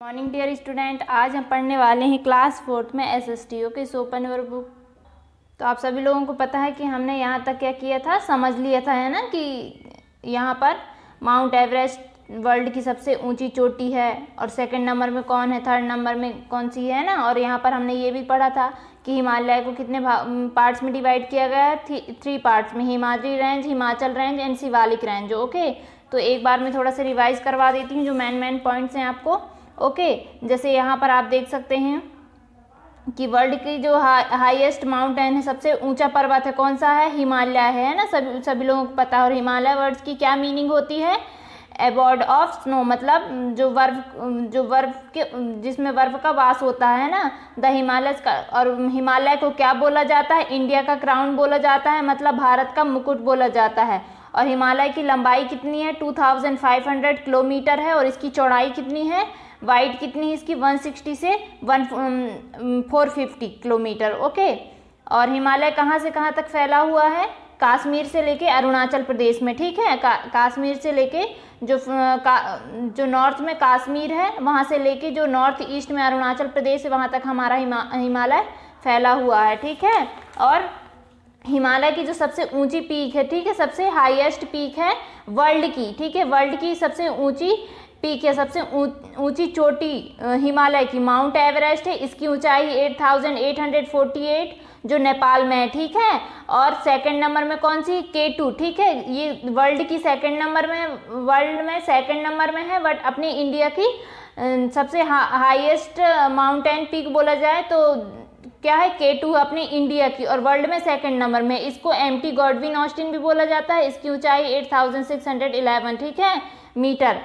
Morning dear student, आज हम पढ़ने वाले हैं क्लास 4th में SST. Okay, so open your book. तो आप सभी लोगों को पता है कि हमने यहाँ तक क्या किया था, समझ लिया था, है ना, कि यहाँ पर माउंट एवरेस्ट वर्ल्ड की सबसे ऊंची चोटी है और सेकंड नंबर में कौन है, थर्ड नंबर में कौन सी है ना। और यहाँ पर हमने ये भी पढ़ा था कि हिमालय को कितने पार्ट्स में डिवाइड किया गया है, 3 पार्ट्स में, Himadri range, Himachal range and Shivalik range. Okay, तो एक बार मैं थोड़ा सा रिवाइज करवा देती हूँ जो मेन पॉइंट्स हैं आपको। ओके, जैसे यहाँ पर आप देख सकते हैं कि वर्ल्ड की जो हाईएस्ट माउंटेन है, सबसे ऊंचा पर्वत है, कौन सा है, हिमालय है ना, सभी लोगों को पता है। और हिमालय वर्ड्स की क्या मीनिंग होती है, एबॉर्ड ऑफ स्नो, मतलब जो बर्फ के जिसमें बर्फ का वास होता है ना, द हिमालयस का। और हिमालय को क्या बोला जाता है, इंडिया का क्राउन बोला जाता है, मतलब भारत का मुकुट बोला जाता है। और हिमालय की लंबाई कितनी है, 2500 किलोमीटर है। और इसकी चौड़ाई कितनी है, वाइड कितनी है इसकी, 160 से 450 किलोमीटर। ओके, और हिमालय कहाँ से कहाँ तक फैला हुआ है, कश्मीर से लेके अरुणाचल प्रदेश में, ठीक है। कश्मीर से लेके जो नॉर्थ में कश्मीर है, वहाँ से लेके जो नॉर्थ ईस्ट में अरुणाचल प्रदेश है, वहाँ तक हमारा हिमालय फैला हुआ है, ठीक है। और हिमालय की जो सबसे ऊंची पीक है, ठीक है, सबसे हाईएस्ट पीक है वर्ल्ड की, ठीक है, वर्ल्ड की सबसे ऊंची पीक है, सबसे ऊंची चोटी हिमालय की माउंट एवरेस्ट है। इसकी ऊंचाई 8848 जो नेपाल में है, ठीक है। और सेकंड नंबर में कौन सी, K2, ठीक है, ये वर्ल्ड की सेकंड नंबर में, वर्ल्ड में सेकंड नंबर में है। बट अपनी इंडिया की सबसे हाईएस्ट माउंटेन पीक बोला जाए तो क्या है, K2 अपनी इंडिया की, और वर्ल्ड में सेकंड नंबर में। इसको एम्प्टी गॉडविन ऑस्टिन भी बोला जाता है। इसकी ऊंचाई 8611, ठीक है, मीटर।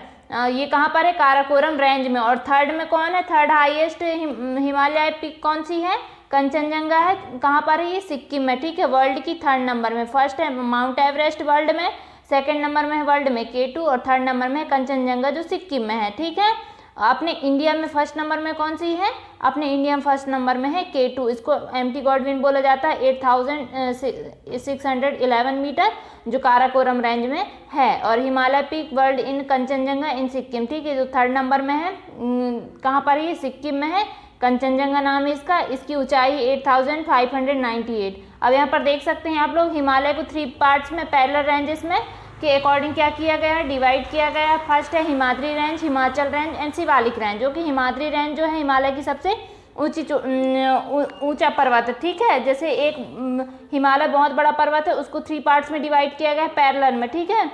ये कहाँ पर है, काराकोरम रेंज में। और थर्ड में कौन है, थर्ड हाईएस्ट हिमालय पीक कौन सी है, कंचनजंगा है। कहाँ पर है ये, सिक्किम में, ठीक है, वर्ल्ड की थर्ड नंबर में। फर्स्ट है माउंट एवरेस्ट वर्ल्ड में, सेकंड नंबर में है वर्ल्ड में K2, और थर्ड नंबर में है कंचनजंगा जो सिक्किम में है, ठीक है। अपने इंडिया में फर्स्ट नंबर में कौन सी है, अपने इंडिया में फर्स्ट नंबर में है K2। इसको एम्प्टी गॉडविन बोला जाता है, 8611 मीटर, जो काराकोरम रेंज में है। और Himalaya peak world in Kanchenjunga in Sikkim, ठीक है, जो थर्ड नंबर में है, कहाँ पर ये, सिक्किम में है, कंचनजंगा नाम है इसका। इसकी ऊंचाई 8598। अब यहाँ पर देख सकते हैं आप लोग, हिमालय को 3 पार्ट्स में, पैरेलल रेंजेस में के अकॉर्डिंग क्या किया गया है, डिवाइड किया गया है। फर्स्ट है Himadri range, Himachal range and Shivalik range. जो कि हिमाद्री रेंज जो है हिमालय की सबसे ऊंचा पर्वत है, ठीक है। जैसे एक हिमालय बहुत बड़ा पर्वत है, उसको 3 पार्ट्स में डिवाइड किया गया है पैरेलल में, ठीक है।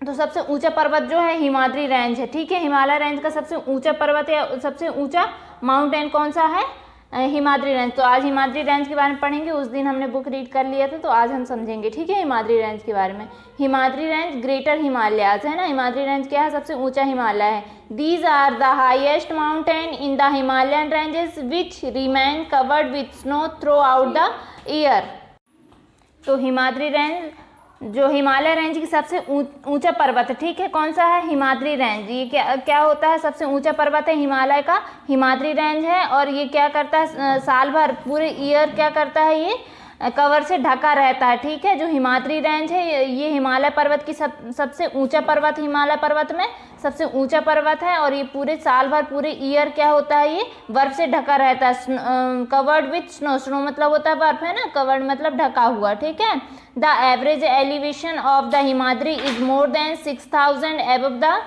तो सबसे ऊंचा पर्वत जो है हिमाद्री रेंज है, ठीक है। हिमालय रेंज का सबसे ऊंचा पर्वत या सबसे ऊंचा माउंटेन कौन सा है, हिमाद्री रेंज। तो आज हिमाद्री रेंज के बारे में पढ़ेंगे, उस दिन हमने बुक रीड कर लिया था, तो आज हम समझेंगे, ठीक है, हिमाद्री रेंज के बारे में। हिमाद्री रेंज ग्रेटर हिमालयाज है ना, हिमाद्री रेंज क्या है, सबसे ऊंचा हिमालय है। These are the highest mountain in the Himalayan ranges which remain covered with snow throughout the year. तो हिमाद्री रेंज जो हिमालय रेंज की सबसे ऊंचा पर्वत है, ठीक है, कौन सा है, हिमाद्री रेंज। ये क्या होता है, सबसे ऊंचा पर्वत है हिमालय का, हिमाद्री रेंज है। और ये क्या करता है, साल भर पूरे ईयर क्या करता है, ये कवर से ढका रहता है, ठीक है। जो हिमाद्री रेंज है ये हिमालय पर्वत की सबसे ऊंचा पर्वत, हिमालय पर्वत में सबसे ऊंचा पर्वत है। और ये पूरे साल भर, पूरे ईयर क्या होता है, ये बर्फ से ढका रहता है। कवर्ड विथ स्नो, स्नो मतलब होता है बर्फ, है ना, कवर्ड मतलब ढका हुआ, ठीक है। The average elevation of the Himadri is more than 6000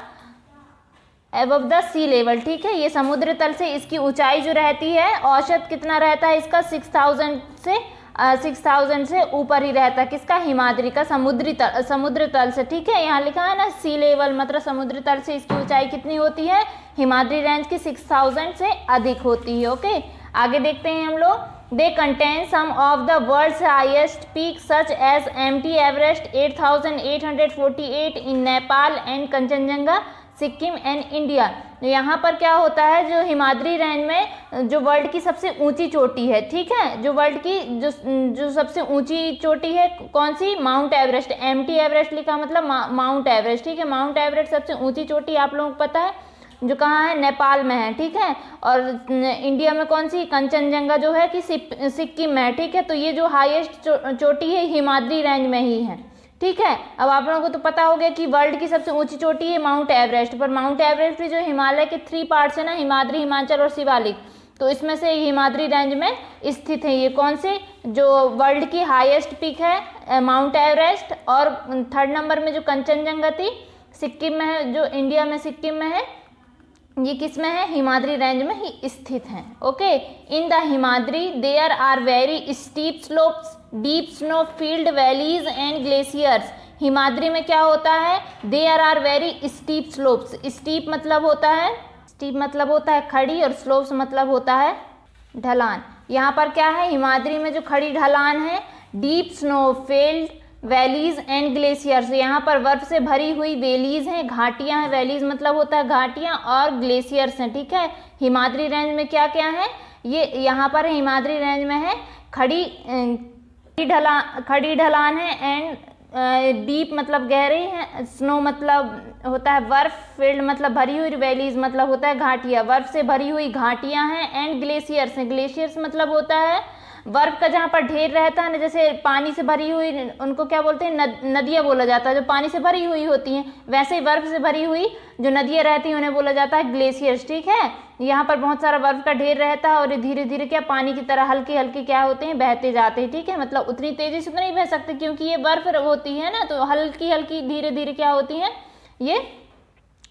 above the sea level, ठीक है। ये समुद्र तल से इसकी ऊंचाई जो रहती है, औसत कितना रहता है इसका, 6000 से ऊपर ही रहता है, किसका, हिमाद्री का, समुद्र तल से, ठीक है। यहाँ लिखा है ना सी लेवल, मतलब समुद्र तल से इसकी ऊंचाई कितनी होती है, हिमाद्री रेंज की 6000 से अधिक होती है। ओके, आगे देखते हैं हम लोग। They contain some of the world's highest peak such as Mount Everest 8848 in Nepal and Kanchenjunga Sikkim and India. यहाँ पर क्या होता है, जो हिमाद्री रेंज में जो वर्ल्ड की सबसे ऊंची चोटी है, ठीक है, जो वर्ल्ड की जो सबसे ऊंची चोटी है कौन सी, माउंट एवरेस्ट। एम्प्टी एवरेस्ट लिखा मतलब माउंट एवरेस्ट, ठीक है। माउंट एवरेस्ट सबसे ऊंची चोटी आप लोगों को पता है जो कहाँ है, नेपाल में है, ठीक है। और इंडिया में कौन सी, कंचनजंगा जो है कि सिक्किम में है, ठीक है। तो ये जो हाईएस्ट चोटी है हिमाद्री रेंज में ही है, ठीक है। अब आप लोगों को तो पता हो गया कि वर्ल्ड की सबसे ऊंची चोटी है माउंट एवरेस्ट, पर माउंट एवरेस्ट भी जो हिमालय के 3 पार्ट्स है ना, हिमाद्री, हिमाचल और शिवालिक, तो इसमें से हिमाद्री रेंज में स्थित है। ये कौन से, जो वर्ल्ड की हाईएस्ट पीक है माउंट एवरेस्ट, और 3rd नंबर में जो कंचनजंगा थी सिक्किम में है, जो इंडिया में सिक्किम में है, ये किस में है, हिमाद्री रेंज में ही स्थित हैं। Okay, in the Himadri there are very steep slopes, deep snow field valleys and glaciers. Himadri में क्या होता है, there are very steep slopes. Steep मतलब होता है, स्टीप मतलब होता है खड़ी, और स्लोप्स मतलब होता है ढलान। यहाँ पर क्या है, हिमाद्री में जो खड़ी ढलान है, deep snow field valleys and glaciers, यहाँ पर बर्फ से भरी हुई वैलीज हैं, घाटियां हैं, वैलीज मतलब होता है घाटियां, और ग्लेशियर्स हैं। ठीक है, हिमाद्री रेंज में क्या क्या है, ये यहाँ पर हिमाद्री रेंज में है खड़ी ढलान है, एंड डीप मतलब गहरी है, स्नो मतलब होता है बर्फ, फील्ड मतलब भरी हुई, वैलीज मतलब होता है घाटियां, बर्फ से भरी हुई घाटियां हैं, एंड ग्लेशियर्स हैं। ग्लेशियर्स मतलब होता है बर्फ का जहाँ पर ढेर रहता है ना, जैसे पानी से भरी हुई, उनको क्या बोलते हैं, नदियाँ बोला जाता है, जो पानी से भरी हुई होती हैं, वैसे ही बर्फ से भरी हुई जो नदियाँ रहती हैं उन्हें बोला जाता है ग्लेशियर्स। ठीक है, यहाँ पर बहुत सारा बर्फ का ढेर रहता है, और धीरे धीरे क्या पानी की तरह हल्के हल्के क्या होते हैं, बहते जाते हैं। ठीक है, मतलब उतनी तेजी से तो नहीं बह सकते क्योंकि ये बर्फ होती है ना, तो हल्की हल्की धीरे धीरे क्या होती हैं, ये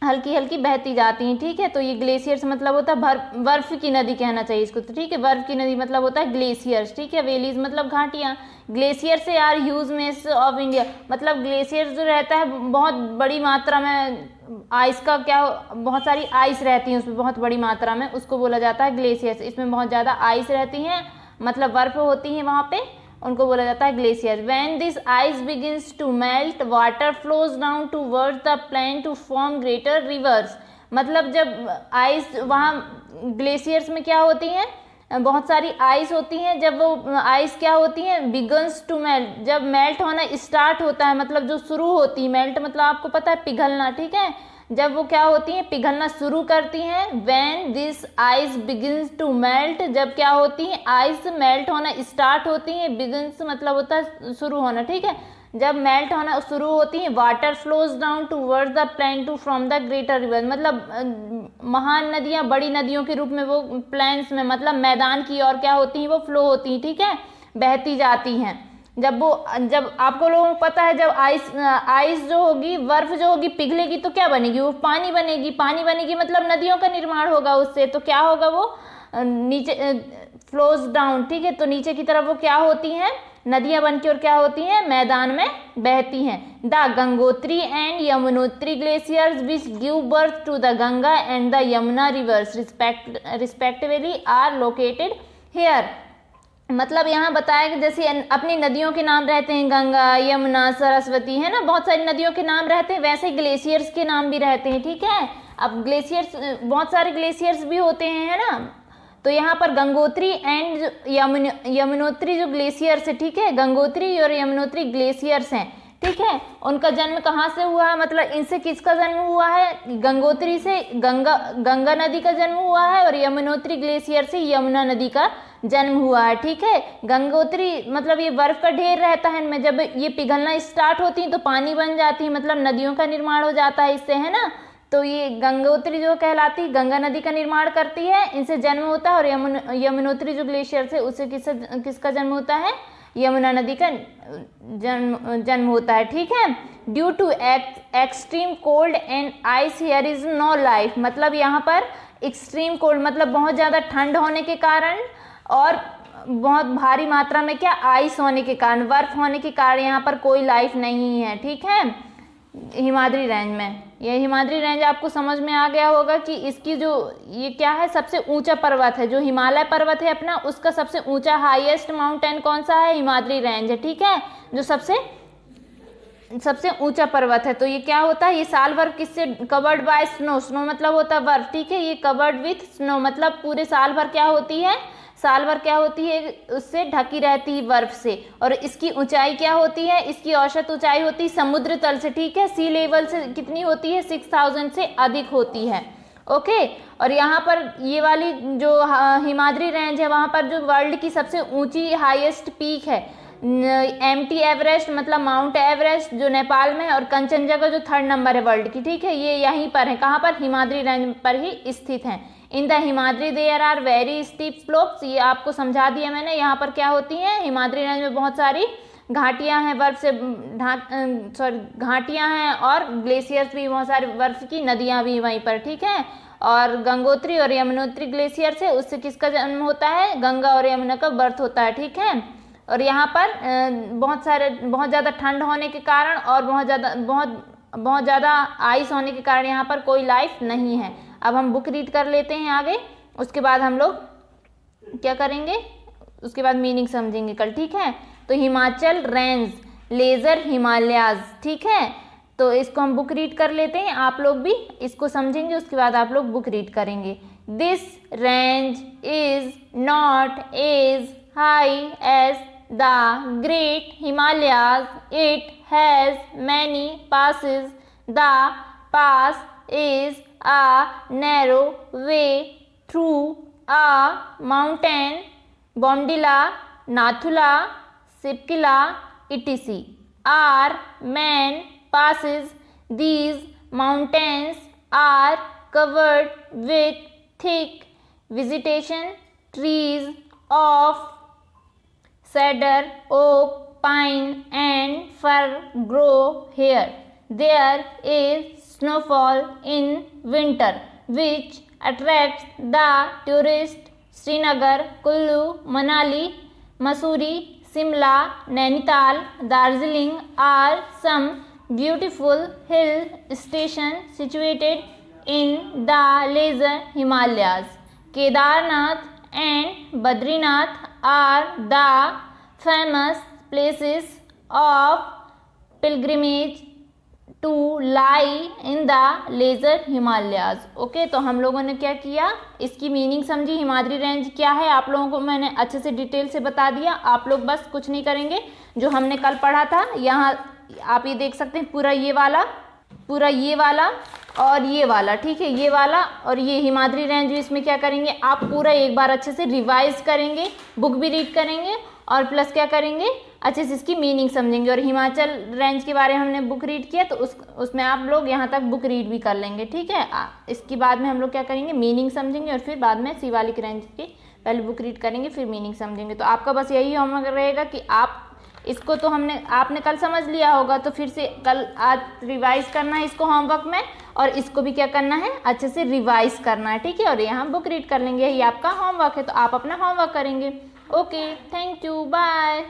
हल्की हल्की बहती जाती हैं। ठीक है, तो ये ग्लेशियर्स मतलब होता है बर्फ की नदी कहना चाहिए इसको, तो ठीक है, बर्फ की नदी मतलब होता है ग्लेशियर्स। ठीक है, वैलीज मतलब घाटियां। ग्लेशियर से are huge mass of India, मतलब ग्लेशियर जो रहता है बहुत बड़ी मात्रा में आइस का क्या, बहुत सारी आइस रहती है उसमें बहुत बड़ी मात्रा में, उसको बोला जाता है ग्लेशियर्स। इसमें बहुत ज़्यादा आइस रहती हैं, मतलब बर्फ होती है वहाँ पे, उनको बोला जाता है glacier. When this ice begins to melt water flows down towards the plain to form greater rivers, मतलब जब आइस वहाँ ग्लेशियर्स में क्या होती हैं, बहुत सारी आइस होती हैं, जब वो आइस क्या होती हैं, बिगन्स टू मेल्ट, जब मेल्ट होना स्टार्ट होता है, मतलब जो शुरू होती है, मेल्ट मतलब आपको पता है पिघलना। ठीक है, जब वो क्या होती हैं, पिघलना शुरू करती हैं, when this ice begins to melt, जब क्या होती हैं, आइस मेल्ट होना स्टार्ट होती हैं, बिगिंस मतलब होता है शुरू होना। ठीक है, जब मेल्ट होना शुरू होती है, water flows down towards the plain to from the greater river, मतलब महान नदियाँ बड़ी नदियों के रूप में वो प्लेन्स में मतलब मैदान की ओर क्या होती हैं, वो फ्लो होती हैं। ठीक है, बहती जाती हैं। जब आपको लोगों को पता है, जब आइस जो होगी, बर्फ जो होगी पिघलेगी तो क्या बनेगी, वो पानी बनेगी। पानी बनेगी मतलब नदियों का निर्माण होगा उससे, तो क्या होगा, वो नीचे फ्लोज डाउन। ठीक है, तो नीचे की तरफ वो क्या होती हैं, नदियां बनकर, और क्या होती हैं, मैदान में बहती हैं। The Gangotri and Yamunotri glaciers which give birth to the Ganga and the Yamuna rivers respectively are located here, मतलब यहाँ बताया कि जैसे अपनी नदियों के नाम रहते हैं, गंगा, यमुना, सरस्वती, है ना, बहुत सारी नदियों के नाम रहते हैं, वैसे ग्लेशियर्स के नाम भी रहते हैं। ठीक है, अब ग्लेशियर्स बहुत सारे ग्लेशियर्स भी होते हैं, है ना, तो यहाँ पर गंगोत्री एंड यमुनोत्री जो ग्लेशियर्स है, ठीक है, गंगोत्री और यमुनोत्री ग्लेशियर्स हैं। ठीक है, उनका जन्म कहाँ से हुआ है, मतलब इनसे किसका जन्म हुआ है, गंगोत्री से गंगा नदी का जन्म हुआ है, और यमुनोत्री ग्लेशियर से यमुना नदी का जन्म हुआ है। ठीक है, गंगोत्री मतलब ये बर्फ का ढेर रहता है, इनमें जब ये पिघलना स्टार्ट होती है तो पानी बन जाती है, मतलब नदियों का निर्माण हो जाता है इससे, है ना, तो ये गंगोत्री जो कहलाती गंगा नदी का निर्माण करती है, इनसे जन्म होता है, और यमुनोत्री जो ग्लेशियर से उससे किसका जन्म होता है, यमुना नदी का जन्म होता है। ठीक है, due to extreme cold and ice here is no life, मतलब यहाँ पर एक्सट्रीम कोल्ड मतलब बहुत ज़्यादा ठंड होने के कारण, और बहुत भारी मात्रा में क्या आइस होने के कारण, बर्फ होने के कारण यहाँ पर कोई लाइफ नहीं है। ठीक है, हिमाद्री रेंज में, ये हिमाद्री रेंज आपको समझ में आ गया होगा कि इसकी जो ये क्या है, सबसे ऊंचा पर्वत है, जो हिमालय पर्वत है अपना, उसका सबसे ऊंचा हाईएस्ट माउंटेन कौन सा है, हिमाद्री रेंज है। ठीक है, जो सबसे ऊंचा पर्वत है। तो ये क्या होता है, ये साल भर किससे कवर्ड बाय स्नो, स्नो मतलब होता है बर्फ। ठीक है, ये कवर्ड विथ स्नो मतलब पूरे साल भर क्या होती है, साल भर क्या होती है, उससे ढकी रहती है बर्फ से। और इसकी ऊंचाई क्या होती है, इसकी औसत ऊंचाई होती है समुद्र तल से, ठीक है, सी लेवल से कितनी होती है, 6000 से अधिक होती है। ओके, और यहाँ पर ये वाली जो हिमाद्री रेंज है, वहाँ पर जो वर्ल्ड की सबसे ऊंची हाईएस्ट पीक है, एम्प्टी एवरेस्ट मतलब माउंट एवरेस्ट जो नेपाल में है, और कंचनजंगा जो 3rd नंबर है वर्ल्ड की, ठीक है, ये यहीं पर है, कहाँ पर, हिमाद्री रेंज पर ही स्थित है। In the Himadri there are very steep slopes, ये आपको समझा दिया मैंने। यहाँ पर क्या होती हैं, हिमाद्री रेंज में बहुत सारी घाटियाँ हैं, बर्फ से घाटियाँ हैं, और ग्लेशियर्स भी, बहुत सारी बर्फ की नदियाँ भी वहीं पर, ठीक है। और गंगोत्री और यमुनोत्री ग्लेशियर से, उससे किसका जन्म होता है, गंगा और यमुना का बर्थ होता है, ठीक है। और यहाँ पर बहुत ज़्यादा ठंड होने के कारण और बहुत ज़्यादा आइस होने के कारण यहाँ पर कोई लाइफ नहीं है। अब हम बुक रीड कर लेते हैं आगे, उसके बाद हम लोग क्या करेंगे, उसके बाद मीनिंग समझेंगे कल, ठीक है। तो हिमाचल रेंज, लेजर हिमालयाज, ठीक है, तो इसको हम बुक रीड कर लेते हैं, आप लोग भी इसको समझेंगे, उसके बाद आप लोग बुक रीड करेंगे। This range is not as high as the great Himalayas, it has many passes, the pass is a narrow way through a mountain, Bomdila, Nathula, Sipkila, etc. are main passes. These mountains are covered with thick vegetation, trees of cedar, oak, pine and fir grow here. There is snowfall in winter which attracts the tourist. Srinagar, Kullu, Manali, Mussoorie, Simla, Nainital, Darjeeling are some beautiful hill stations situated in the lesser Himalayas. Kedarnath and Badrinath are the famous places of pilgrimage to lie in the lesser Himalayas. Okay, तो हम लोगों ने क्या किया, इसकी meaning समझी, Himadri range क्या है आप लोगों को मैंने अच्छे से डिटेल से बता दिया। आप लोग बस कुछ नहीं करेंगे, जो हमने कल पढ़ा था, यहाँ आप ये देख सकते हैं, पूरा ये वाला और ये वाला, ठीक है, ये वाला और ये हिमाद्री रेंज, इसमें क्या करेंगे, आप पूरा एक बार अच्छे से रिवाइज करेंगे, बुक भी रीड करेंगे और प्लस क्या करेंगे, अच्छे से इसकी मीनिंग समझेंगे। और हिमाचल रेंज के बारे में हमने बुक रीड किया, तो उसमें आप लोग यहाँ तक बुक रीड भी कर लेंगे, ठीक है। इसके बाद में हम लोग क्या करेंगे, मीनिंग समझेंगे और फिर बाद में शिवालिक रेंज की पहले बुक रीड करेंगे, फिर मीनिंग समझेंगे। तो आपका बस यही होमवर्क रहेगा कि आप इसको तो आपने कल समझ लिया होगा, तो फिर से कल आज रिवाइज करना है इसको होमवर्क में, और इसको भी क्या करना है, अच्छे से रिवाइज करना है, ठीक है। और यहाँ बुक रीड कर लेंगे, ये आपका होमवर्क है, तो आप अपना होमवर्क करेंगे। Okay, thank you, bye.